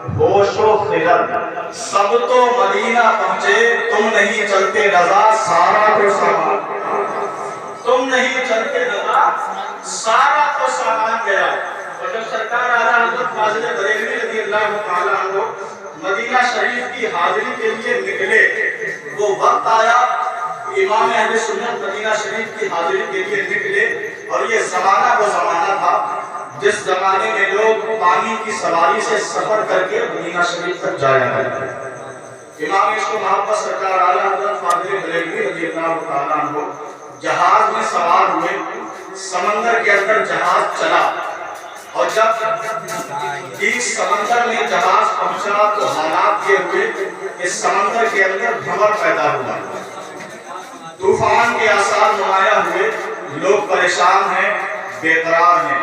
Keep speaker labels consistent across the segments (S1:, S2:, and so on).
S1: ہوش و خرد سب تو مدینہ پہنچے، تم نہیں چلتے رضا سارا تو سامان، تم نہیں چلتے رضا سارا تو سامان گیا۔ اور جب سرکار اعلیٰ حضرت فاضل بریلوی رضی اللہ تعالیٰ عنہ مدینہ شریف کی حاضری کے لیے نکلے، وہ وقت آیا امام اہل سنت مدینہ شریف کی حاضری کے لیے نکلے، اور یہ زمانہ وہ زمانہ تھا جس زمانے میں لوگ پانی کی سواری سے سفر کر کے مدینہ شریف تک جایا کرتے تھے۔ امام عشق و محبت سرکار اعلیٰ حضرت فاضل بریلوی رضی اللہ تعالیٰ عنہ جہاز میں سوار ہوئے، سمندر کے اندر جہاز چلا، اور جب بیچ سمندر میں جہاز پہنچا تو حالات یہ ہوئے کہ سمندر کے اندر بھنور پیدا ہوا، طوفان کے آثار نمایاں ہوئے، لوگ پریشان ہیں، بے قرار ہیں،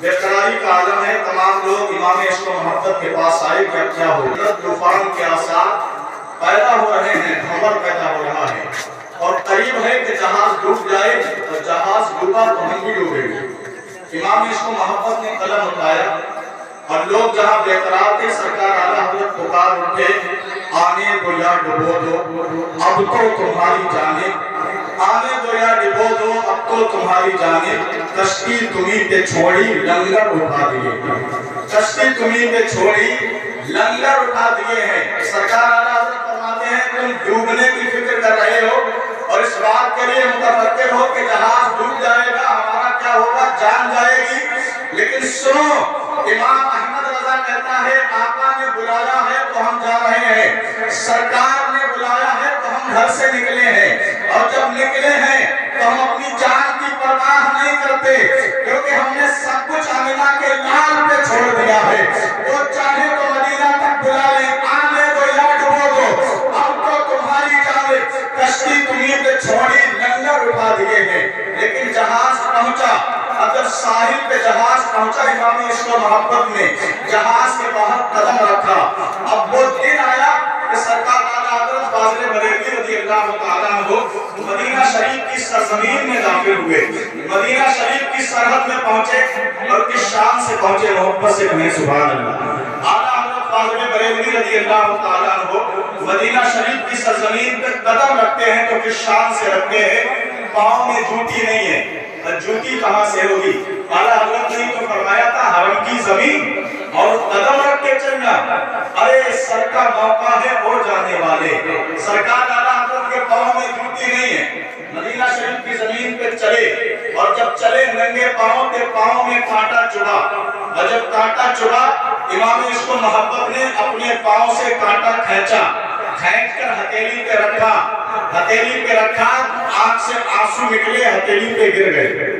S1: بے قراری کا عالم ہے۔ تمام لوگ امام عشق و محبت کے پاس آئے کہ اب کیا ہوگا؟ طوفان کے آثار پیدا ہو رہے ہیں، بھنور پیدا ہو رہا ہے، اور قریب ہے کہ جہاز ڈوب جائے، اور جہاز ڈوبا تو ہم بھی ڈوبیں گے۔ امام عشق و محبت نے قلم اٹھایا، اور لوگ جہاں بے قرار تھے، سرکار اعلیٰ حضرت پکار اٹھے، آنے دو یا ڈبو دو اب تو تمہاری جانب، آنے دو یا ڈبو دو اب تو تمہاری جانب، کشتی تمہیں پہ چھوڑی لنگر اٹھا دیے، کشتی تمہیں پہ چھوڑی لنگر اٹھا دیے ہیں۔ سرکار اعلیٰ حضرت فرماتے ہیں تم ڈوبنے کی فکر کر رہے ہو، اور اس بات کے لیے متفکر ہو کہ جہاز ڈوب جائے گا، ہمارا کیا ہوگا، جان جائے گی، لیکن سنو، امام احمد رضا کہتا ہے آقا نے بلایا ہے تو ہم جا رہے ہیں، سرکار نے بلایا ہے تو ہم گھر سے نکلے ہیں، اور جب نکلے ہیں تو ہم اپنی جان کی پرواہ نہیں کرتے، کیونکہ ہم نے سب کچھ آمنہ کے لال پہ چھوڑ دیا ہے۔ وہ چاہے تو مدینہ تک بلا لیں، آنے دو یا ڈبو دو اب تو تمہاری جانب، کشتی تمہیں پہ چھوڑی لنگر اٹھا دیے ہیں۔ لیکن جہاز پہنچا، اب جب ساحل پہ جہاز پہنچا، امام عشق و محبت نے جہاز کے باہر قدم رکھا، اب وہ دن آیا کہ سرکار اعلیٰ حضرت فاضل بریلوی رضی اللہ تعالیٰ عنہ مدینہ شریف کی سرزمین میں داخل ہوئے، مدینہ شریف کی سرحد میں پہنچے، اور کس شان سے پہنچے، محبت سے کہیں سبحان اللہ۔ اعلیٰ حضرت فاضل بریلوی رضی اللہ تعالیٰ عنہ مدینہ شریف کی سرزمین پہ قدم رکھتے ہیں تو کس شان سے رکھتے ہیں، پاؤں میں جوتی نہیں ہے، جوتی کہاں سے ہوگی؟ اعلیٰ حضرت نے تو فرمایا تھا حرم کی زمین اور قدم رکھ کے چلنا، ارے سر کا موقع ہے ہو جانے والے، سرکار اعلیٰ حضرت کے پاؤں میں جوتی نہیں ہے، مدینہ شریف کی زمین پہ چلے، اور جب چلے ننگے پاؤں کے پاؤں میں کانٹا چبھا، اور جب کانٹا چبھا امام عشق و محبت نے اپنے پاؤں سے کانٹا کھینچا، کھینچ کر ہتھیلی پہ رکھا، ہتھیلی پہ رکھا، آنکھ سے آنسو نکلے، ہتھیلی پہ گر گئے،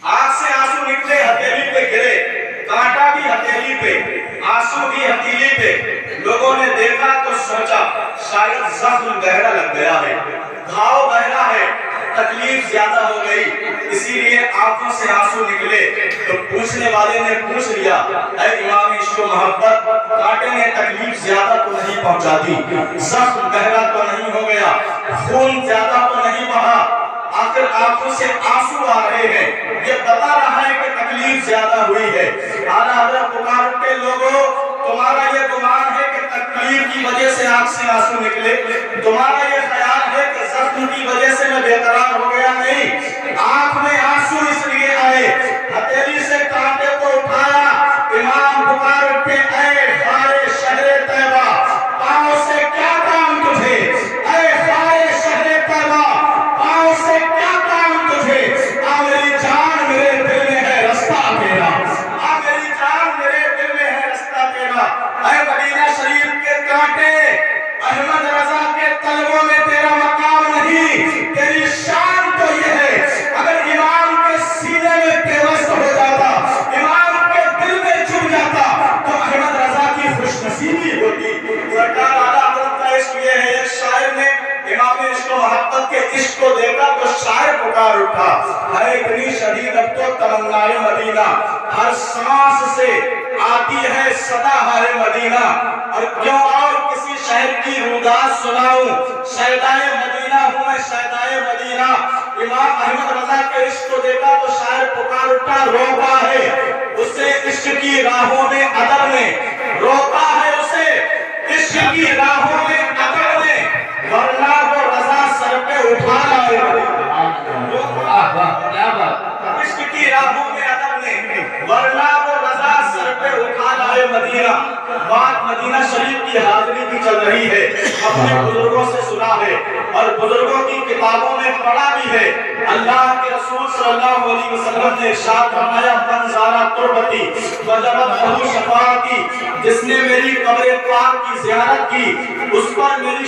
S1: آنکھ سے آنسو نکلے، ہتھیلی پہ گرے، کانٹا بھی ہتھیلی پہ، آنسو بھی ہتھیلی پہ۔ لوگوں نے دیکھا تو سوچا شاید زخم گہرا لگ گیا ہے، گھاؤ گہرا ہے، تکلیف زیادہ ہو گئی، اسی لیے آنکھوں سے آنسو نکلے۔ تو پوچھنے والے نے پوچھ لیا، اے امام عشق و محبت، کانٹے نے تکلیف زیادہ تو نہیں پہنچا دی، زخم گہرا تو نہیں ہو گیا، خون زیادہ تو نہیں بہا، آخر آنکھوں سے آنسو آ رہے ہیں، یہ بتا رہا ہے کہ تکلیف زیادہ ہوئی ہے۔ اعلیٰ حضرت پکار کے لوگوں، تمہارا یہ گمان ہے کہ تکلیف کی وجہ سے آنکھ سے آنسو نکلے، تمہارا یہ خیال ہے کہ زخم کی وجہ سے میں بے قرار ہو گیا، نہیں، آنکھ میں آنسو اس لیے آئے، ہتھیلی سے کانٹے کو اٹھایا، امام پکار کے اے خارے شہر طیبہ، پاؤں سے کیا کام تجھے، اے خارے شہر طیبہ، پاؤں سے کیا کام تجھے، آ میری جان میرے دل میں ہے رستہ تیرا، آ میری جان میرے دل میں ہے رستہ تیرا، اے مدینہ شریف کے کانٹے، احمد رضا کے طلبوں میں تیرا مقام نہیں، تیری شان تو یہ ہے، اگر امام کے سینے میں پیوست ہو جاتا، امام کے دل میں چھپ جاتا تو احمد رضا کی خوش نصیبی ہوتی۔ سرکار اعلیٰ حضرت کا عشق یہ ہے، ایک شاعر نے امام عشق و محبت کے عشق کو دیکھا تو شاعر پکار اٹھا، ہے اتنی شدید اب تو تمنائے مدینہ، ہر سانس سے آتی ہے صدا ہے مدینہ، اور کیوں اور کسی شہر کی روداد سناؤں، شیدائے مدینہ ہوں میں شیدائے مدینہ۔ امام احمد رضا کے عشق کو دیکھا تو شاعر پکار اٹھا، روبا ہے اس سے عشق مدینہ شریف کی حاضری کی چل رہی ہے، اپنے بزرگوں سے سنا ہے اور بزرگوں کی کتابوں میں پڑھا بھی ہے۔ اللہ کے رسول صلی اللہ علیہ وسلم نے ارشاد فرمایا من زارا تربتی وجبت لہ شفاعتی، جس نے میری قبر پاک کی زیارت کی اس پر میری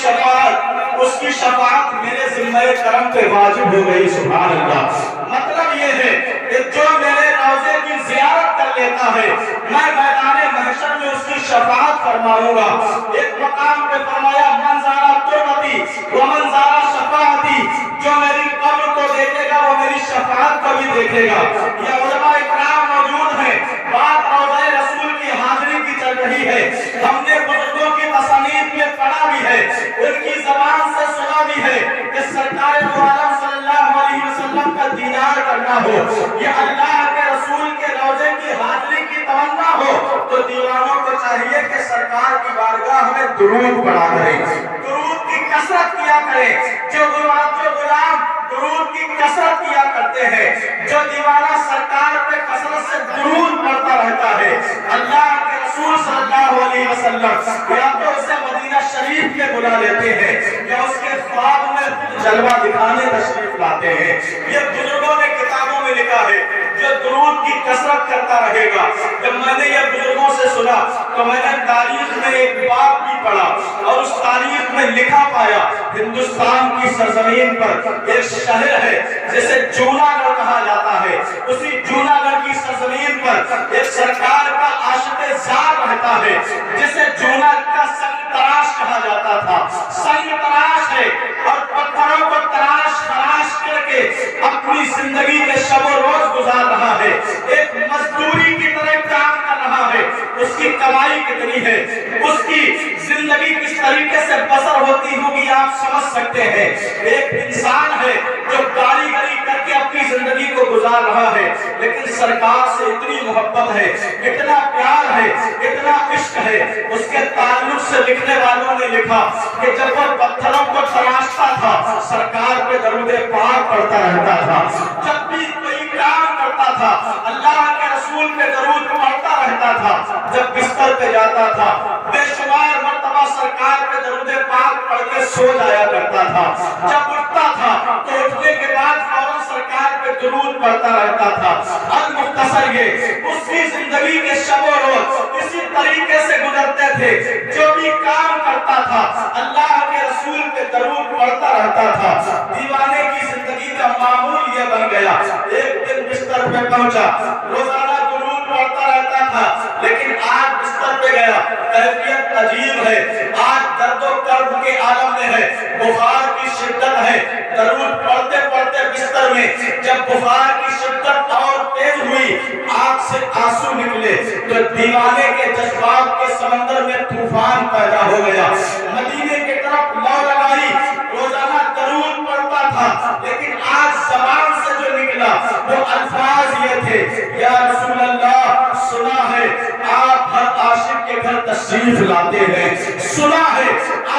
S1: شفاعت، اس کی شفاعت میرے ذمہ کرم پہ واجب ہو گئی۔ سبحان اللہ۔ مطلب یہ ہے کہ جو میرے روضے کی زیارت کر لیتا ہے میں میدان محشر میں اس کی شفاعت فرماؤں گا۔ ایک مقام پہ فرمایا من زارا تربتی ومن زارا شفاعتی، جو میری قبر کو دیکھے گا وہ میری شفاعت کو بھی دیکھے گا۔ یہ علماء اکرام موجود ہیں، بات روضہ رسول کی حاضری کی چل رہی ہے، ہم نے بزرگوں کی تصانیف میں پڑھا بھی ہے، ان کی زبان سے سنا بھی ہے کہ سرکار دو عالم صلی اللہ علیہ وسلم کا دیدار کرنا ہو، یہ اللہ کے رسول کے روضے کی حاضری کی تمنا ہو تو دیوانوں کو چاہیے کہ سرکار کی بارگاہ میں درود پڑھا کریں، درود کی کثرت کیا کریں۔ جو غلام درود کی کثرت کیا کرتے ہیں، جو دیوانہ سرکار پہ کثرت سے درود پڑھتا رہتا ہے، اللہ کے رسول صلی اللہ علیہ وسلم یا تو اسے مدینہ شریف میں بلا لیتے ہیں یا اس کے خواب میں جلوہ دکھانے تشریف لاتے ہیں۔ یہ بزرگوں نے کتابوں میں لکھا ہے جو درود کی کثرت کرتا رہے گا۔ جب میں نے یہ بزرگوں سے سنا تو میں نے تاریخ میں ایک باب بھی پڑھا اور اس تاریخ میں لکھا پایا ہندوستان کی سرزمین پر ایک شہر ہے جسے جوناگڑھ کہا جاتا ہے، اسی جوناگڑھ کی سرزمین پر ایک سرکار کا عاشق زار رہتا ہے جسے جوناگڑھ کا سنگ تراش کہا جاتا تھا۔ سنگ تراش ہے اور پتھروں کو تراش خراش کر کے اپنی زندگی کے شب و روز گزار رہا ہے، ایک مزدوری کی طرح کام کر رہا ہے۔ اس کی کمائی کتنی ہے، اس کی زندگی کس طریقے سے بسر ہوتی ہوگی آپ سمجھ سکتے ہیں۔ ایک انسان ہے جو گاڑی گری کر کے اپنی زندگی کو گزار رہا ہے، لیکن سرکار سے اتنی محبت ہے، اتنا پیار ہے، اتنا عشق ہے۔ اس کے تعلق سے لکھنے والوں نے لکھا کہ جب وہ پتھروں کو تراشتا تھا سرکار پہ درود پاک پڑھتا رہتا تھا، جب بھی کوئی کام کرتا تھا اللہ کے رسول پہ درود پڑھتا رہتا تھا، جب بستر پہ جاتا تھا بے شمار مرتبہ سرکار پہ درود پاک پڑھ کے سو جایا کرتا تھا، جب اٹھتا تھا تو اٹھنے کے بعد فوراً سرکار پہ درود پڑھتا رہتا تھا۔ المختصر یہ اس کی زندگی کے شب و روز اسی طریقے سے گزرتے تھے، جو بھی کام کرتا تھا اللہ کے رسول پہ درود پڑھتا رہتا تھا۔ دیوانے کی زندگی کا معمول یہ بن گیا، ایک دن بستر پہ پہنچا، روزانہ درود پڑھتا رہتا تھا، لیکن آج بستر پہ گیا، کیفیت عجیب ہے، آج درد و کرب کے عالم میں ہے، بخار کی شدت ہے، درود پڑھتے پڑھتے بستر میں جب بخار کی شدت اور تیز ہوئی، آنکھ سے آنسو نکلے تو دیوانے کے جذبات کے سمندر میں طوفان پیدا ہو گیا، مدینے کی طرف لو لگائی، روزانہ درود پڑھتا تھا، لیکن آج زبان سے جو نکلا وہ الفاظ یہ تھے، یا رسول اللہ سنا ہے آپ ہر عاشق کے گھر تشریف لاتے ہیں، سنا ہے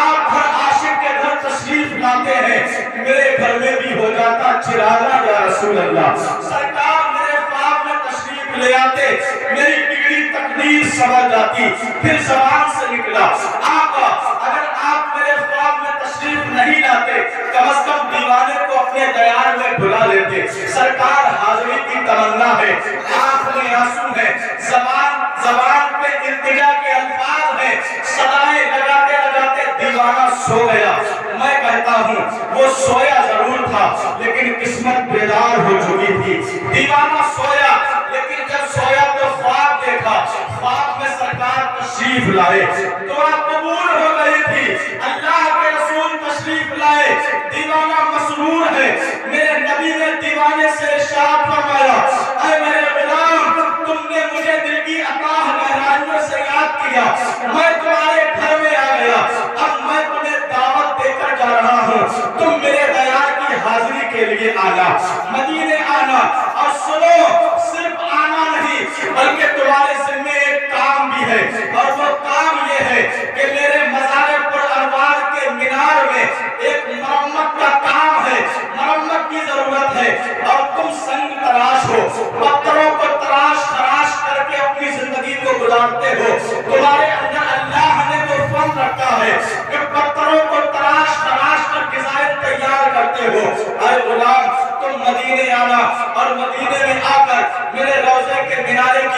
S1: آپ ہر عاشق کے گھر تشریف لاتے ہیں، میرے گھر میں بھی ہو جاتا چراغا یا رسول اللہ، سرکار میرے خواب میں تشریف لے آتے، میری بگڑی تقدیر سمجھ جاتی۔ پھر زبان سے نکلا آقا اگر آپ میرے خواب میں تشریف نہیں لاتے کم از کم دیوانے کو اپنے دیار میں بلا لیتے۔ سرکار حاضری کی تمنا ہے، آنکھ میں آنسو ہے، زبان پہ التجا کے الفاظ ہیں، صدائیں لگاتے لگاتے دیوانہ سو گیا۔ میں کہتا ہوں وہ سویا ضرور تھا لیکن قسمت بیدار ہو چکی تھی۔ دیوانہ سویا لیکن جب سویا تو خواب دیکھا، خواب میں سرکار تشریف لائے، دعا قبول ہو گئی تھی، اللہ کے رسول تشریف لائے، دیوانہ مسرور ہے۔ میرے نبی نے دیوانے سے ارشاد فرمایا، اے میرے غلام تم نے مجھے دل کی اتاہ گہرائیوں سے یاد کیا، میں تمہارے گھر میں آ گیا، اب میں تمہیں دعوت دے کر جا رہا ہوں، تم میرے دیار کی حاضری کے لیے آنا، مدینے آنا، اور سنو صرف آنا نہیں بلکہ تمہارے ذمہ ایک کام بھی ہے، اور وہ کام یہ ہے کہ میرے مزار پر انوار کے مینار میں ایک مرمت کا کام ہے، مرمت کی ضرورت ہے، اور تم سنگ تراش ہو، پتھروں کو تراش خراش کر کے اپنی زندگی کو گزارتے ہو، تمہارے